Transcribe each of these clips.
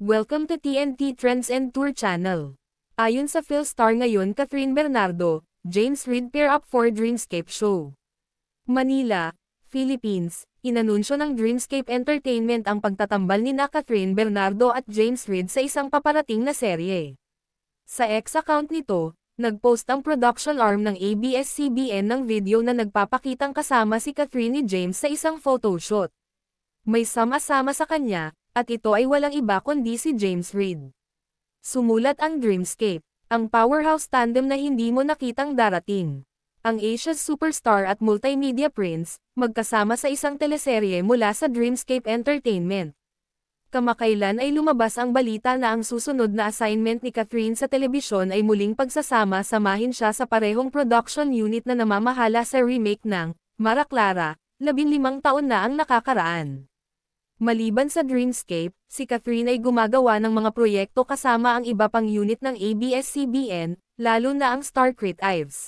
Welcome to TNT Trends and Tour Channel. Ayon sa PhilStar ngayon, Catherine Bernardo, James Reid pair up for Dreamscape Show. Manila, Philippines, inanunsyo ng Dreamscape Entertainment ang pagtatambal ni Catherine Bernardo at James Reid sa isang paparating na serye. Sa X account nito, nagpost ang production arm ng ABS-CBN ng video na nagpapakitang kasama si Catherine ni James sa isang photoshoot. May sama-sama sa kanya, at ito ay walang iba kundi si James Reid. Sumulat ang Dreamscape, ang powerhouse tandem na hindi mo nakitang darating. Ang Asia's superstar at multimedia prince, magkasama sa isang teleserye mula sa Dreamscape Entertainment. Kamakailan ay lumabas ang balita na ang susunod na assignment ni Catherine sa telebisyon ay muling pagsasama-samahin siya sa parehong production unit na namamahala sa remake ng Mara Clara, 15 taon na ang nakakaraan. Maliban sa Dreamscape, si Catherine ay gumagawa ng mga proyekto kasama ang iba pang unit ng ABS-CBN, lalo na ang Star Creatives.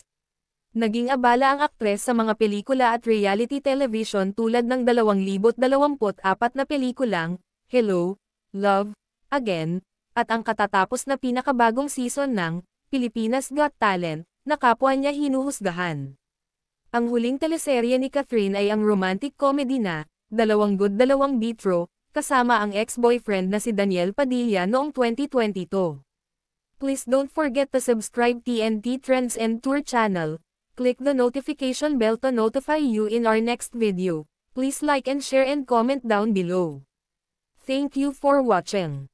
Naging abala ang aktres sa mga pelikula at reality television tulad ng 2024 na pelikulang Hello, Love, Again, at ang katatapos na pinakabagong season ng Pilipinas Got Talent, na kapwa niya hinuhusgahan. Ang huling teleserye ni Catherine ay ang romantic comedy na Dalawang Good Dalawang Bitro, kasama ang ex-boyfriend na si Daniel Padilla noong 2022. Please don't forget to subscribe TNT Trends and Tour channel. Click the notification bell to notify you in our next video. Please like and share and comment down below. Thank you for watching.